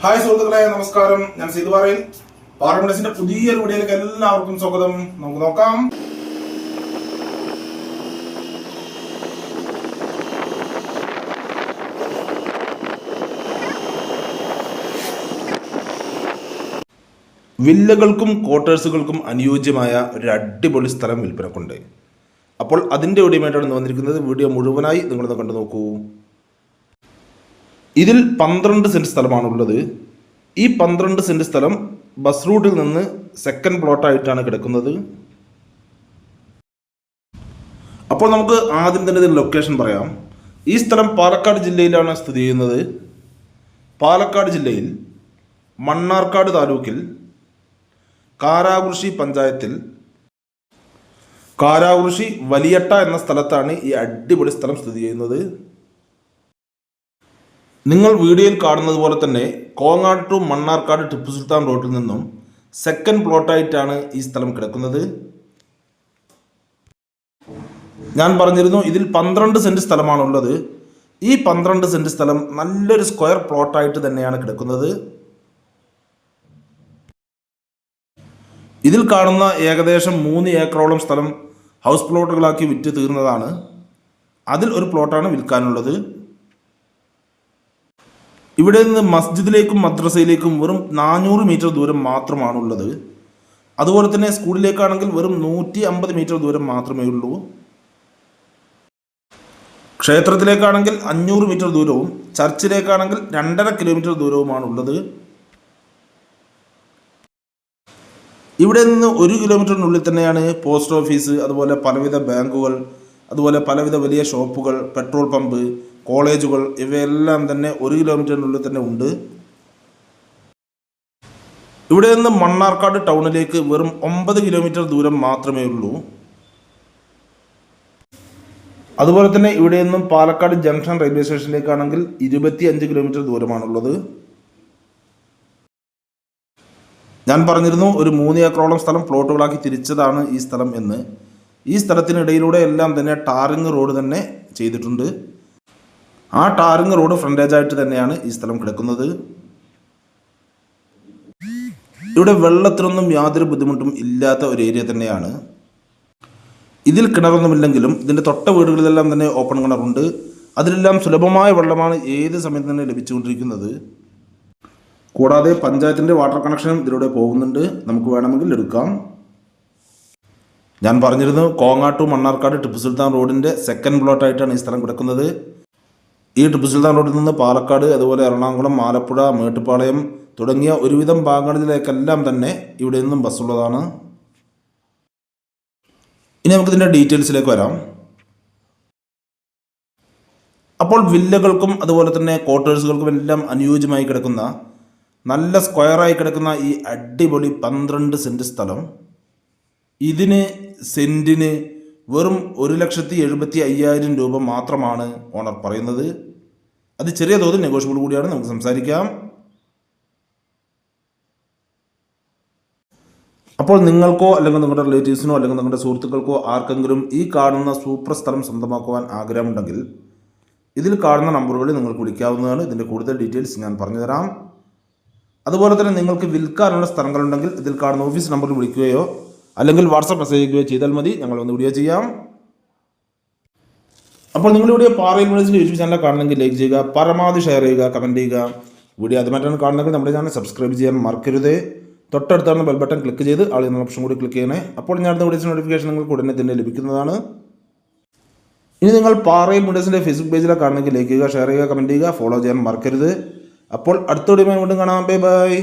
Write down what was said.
Hi സുഹൃത്തുക്കളെ, നമസ്കാരം. ഞാൻ സീതുപാറയിൽ പാറമഡസിന്റെ പുതിയൊരു വീഡിയോയിലേക്ക് എല്ലാവർക്കും സ്വാഗതം. നമുക്ക് നോക്കാം. വില്ലകൾക്കും ക്വാർട്ടേഴ്സുകൾക്കും അനുയോജ്യമായ ഒരു അടിപൊളി സ്ഥലം വിൽപ്പനക്കുണ്ട്. അപ്പോൾ അതിൻ്റെ വീഡിയോയുമായിട്ടാണ് ഇന്ന് വന്നിരിക്കുന്നത്. വീഡിയോ മുഴുവനായി നിങ്ങളൊന്ന് കണ്ടു നോക്കൂ. ഇതിൽ 12 സെൻറ്റ് സ്ഥലമാണുള്ളത്. ഈ 12 സെൻറ്റ് സ്ഥലം ബസ് റൂട്ടിൽ നിന്ന് സെക്കൻഡ് പ്ലോട്ടായിട്ടാണ് കിടക്കുന്നത്. അപ്പോൾ നമുക്ക് ആദ്യം തന്നെ ഇതിൻ്റെ ലൊക്കേഷൻ പറയാം. ഈ സ്ഥലം പാലക്കാട് ജില്ലയിലാണ് സ്ഥിതി ചെയ്യുന്നത്. പാലക്കാട് ജില്ലയിൽ മണ്ണാർക്കാട് താലൂക്കിൽ കാരാകുറിശി പഞ്ചായത്തിൽ കാരാകുറിശി വലിയട്ട എന്ന സ്ഥലത്താണ് ഈ അടിപൊളി സ്ഥലം സ്ഥിതി ചെയ്യുന്നത്. നിങ്ങൾ വീഡിയോയിൽ കാണുന്നത് പോലെ തന്നെ കോങ്ങാട് ടു മണ്ണാർക്കാട് ടിപ്പു സുൽത്താൻ റോഡിൽ നിന്നും സെക്കൻഡ് പ്ലോട്ടായിട്ടാണ് ഈ സ്ഥലം കിടക്കുന്നത്. ഞാൻ പറഞ്ഞിരുന്നു ഇതിൽ 12 സെൻറ്റ് സ്ഥലമാണുള്ളത്. ഈ 12 സെൻറ്റ് സ്ഥലം നല്ലൊരു സ്ക്വയർ പ്ലോട്ടായിട്ട് തന്നെയാണ് കിടക്കുന്നത്. ഇതിൽ കാണുന്ന ഏകദേശം 3 ഏക്കറോളം സ്ഥലം ഹൗസ് പ്ലോട്ടുകളാക്കി വിറ്റ് തീർന്നതാണ്. അതിൽ ഒരു പ്ലോട്ടാണ് വിൽക്കാനുള്ളത്. ഇവിടെ നിന്ന് മസ്ജിദിലേക്കും മദ്രസയിലേക്കും വെറും 400 മീറ്റർ ദൂരം മാത്രമാണുള്ളത്. അതുപോലെ തന്നെ സ്കൂളിലേക്കാണെങ്കിൽ വെറും 150 മീറ്റർ ദൂരം മാത്രമേ ഉള്ളൂ. ക്ഷേത്രത്തിലേക്കാണെങ്കിൽ 500 മീറ്റർ ദൂരവും ചർച്ചിലേക്കാണെങ്കിൽ 2.5 കിലോമീറ്റർ ദൂരവുമാണുള്ളത്. ഇവിടെ നിന്ന് 1 കിലോമീറ്ററിനുള്ളിൽ തന്നെയാണ് പോസ്റ്റ് ഓഫീസ്, അതുപോലെ പലവിധ ബാങ്കുകൾ, അതുപോലെ പലവിധ വലിയ ഷോപ്പുകൾ, പെട്രോൾ പമ്പ്, കോളേജുകൾ, ഇവയെല്ലാം തന്നെ 1 കിലോമീറ്ററിനുള്ളിൽ തന്നെ ഉണ്ട്. ഇവിടെ നിന്ന് മണ്ണാർക്കാട് ടൗണിലേക്ക് വെറും 9 കിലോമീറ്റർ ദൂരം മാത്രമേ ഉള്ളൂ. അതുപോലെ തന്നെ ഇവിടെ നിന്നും പാലക്കാട് ജംഗ്ഷൻ റെയിൽവേ സ്റ്റേഷനിലേക്കാണെങ്കിൽ 25 കിലോമീറ്റർ ദൂരമാണുള്ളത്. ഞാൻ പറഞ്ഞിരുന്നു ഒരു 3 ഏക്കറോളം സ്ഥലം പ്ലോട്ടുകളാക്കി തിരിച്ചതാണ് ഈ സ്ഥലം എന്ന്. ഈ സ്ഥലത്തിനിടയിലൂടെ എല്ലാം തന്നെ ടാറിങ് റോഡ് തന്നെ ചെയ്തിട്ടുണ്ട്. ആ ടാറിങ് റോഡ് ഫ്രണ്ടേജായിട്ട് തന്നെയാണ് ഈ സ്ഥലം കിടക്കുന്നത്. ഇവിടെ വെള്ളത്തിനൊന്നും യാതൊരു ബുദ്ധിമുട്ടും ഇല്ലാത്ത ഒരു ഏരിയ തന്നെയാണ്. ഇതിൽ കിണറൊന്നുമില്ലെങ്കിലും ഇതിൻ്റെ തൊട്ട വീടുകളിലെല്ലാം തന്നെ ഓപ്പൺ കിണറുണ്ട്. അതിലെല്ലാം സുലഭമായ വെള്ളമാണ് ഏത് സമയത്ത് തന്നെ ലഭിച്ചുകൊണ്ടിരിക്കുന്നത്. കൂടാതെ പഞ്ചായത്തിൻ്റെ വാട്ടർ കണക്ഷനും ഇതിലൂടെ പോകുന്നുണ്ട്. നമുക്ക് വേണമെങ്കിൽ എടുക്കാം. ഞാൻ പറഞ്ഞിരുന്നു കോങ്ങാട് ടു മണ്ണാർക്കാട് ടിപ്പു സുൽത്താൻ റോഡിൻ്റെ സെക്കൻഡ് പ്ലോട്ടായിട്ടാണ് ഈ സ്ഥലം കിടക്കുന്നത്. ഈ ടിപ്പു സുൽത്താൻ റോഡിൽ നിന്ന് പാലക്കാട്, അതുപോലെ എറണാകുളം, ആലപ്പുഴ, മേട്ടുപ്പാളയം തുടങ്ങിയ ഒരുവിധം ഭാഗങ്ങളിലേക്കെല്ലാം തന്നെ ഇവിടെ നിന്നും ബസ്സുള്ളതാണ്. ഇനി നമുക്കിതിൻ്റെ ഡീറ്റെയിൽസിലേക്ക് വരാം. അപ്പോൾ വില്ലകൾക്കും അതുപോലെ തന്നെ ക്വാർട്ടേഴ്സുകൾക്കും എല്ലാം അനുയോജ്യമായി കിടക്കുന്ന നല്ല സ്ക്വയറായി കിടക്കുന്ന ഈ അടിപൊളി 12 സെൻറ്റ് സ്ഥലം, ഇതിന് സെൻറ്റിന് വെറും 1,75,000 രൂപ മാത്രമാണ് ഓണർ പറയുന്നത്. അത് ചെറിയ തോതിൽ നെഗോഷ്യബിൾ കൂടിയാണ്. നമുക്ക് സംസാരിക്കാം. അപ്പോൾ നിങ്ങൾക്കോ അല്ലെങ്കിൽ നിങ്ങളുടെ റിലേറ്റീവ്സിനോ അല്ലെങ്കിൽ നിങ്ങളുടെ സുഹൃത്തുക്കൾക്കോ ആർക്കെങ്കിലും ഈ കാണുന്ന സൂപ്പർ സ്ഥലം സ്വന്തമാക്കുവാൻ ആഗ്രഹമുണ്ടെങ്കിൽ ഇതിൽ കാണുന്ന നമ്പറുകളിൽ നിങ്ങൾക്ക് വിളിക്കാവുന്നതാണ്. ഇതിൻ്റെ കൂടുതൽ ഡീറ്റെയിൽസ് ഞാൻ പറഞ്ഞുതരാം. അതുപോലെ തന്നെ നിങ്ങൾക്ക് വിൽക്കാനുള്ള സ്ഥലങ്ങളുണ്ടെങ്കിൽ ഇതിൽ കാണുന്ന ഓഫീസ് നമ്പറിൽ വിളിക്കുകയോ അല്ലെങ്കിൽ വാട്സാപ്പ് മെസ്സേജ് ചെയ്യുകയോ ചെയ്താൽ മതി. ഞങ്ങൾ ഒന്ന് വീഡിയോ ചെയ്യാം. അപ്പോൾ നിങ്ങളിവിടെ പാറയിൽ മഡസിൻ്റെ യൂട്യൂബ് ചാനൽ കാണണമെങ്കിൽ ലൈക്ക് ചെയ്യുക, പരമാവധി ഷെയർ ചെയ്യുക, കമൻറ്റ് ചെയ്യുക. വീഡിയോ ആദ്യമായിട്ടാണ് കാണണമെങ്കിൽ നമ്മുടെ ചാനൽ സബ്സ്ക്രൈബ് ചെയ്യാൻ മറക്കരുത്. തൊട്ടടുത്താണ് ബെൽ ബട്ടൺ ക്ലിക്ക് ചെയ്ത് ആൾ എന്ന ഓപ്ഷൻ കൂടി ക്ലിക്ക് ചെയ്യണേ. അപ്പോൾ ഞാൻ അടുത്ത വീഡിയോസ് നോട്ടിഫിക്കേഷൻ നിങ്ങൾക്ക് ഉടനെ തന്നെ ലഭിക്കുന്നതാണ്. ഇനി നിങ്ങൾ പാറയിൽ മഡസിൻ്റെ ഫേസ്ബുക്ക് പേജിലാണ് കാണണമെങ്കിൽ ലൈക്ക് ചെയ്യുക, ഷെയർ ചെയ്യുക, കമൻറ്റ് ചെയ്യുക, ഫോളോ ചെയ്യാൻ മറക്കരുത്. അപ്പോൾ അടുത്ത വീഡിയോ വീണ്ടും കാണാം. Bye bye.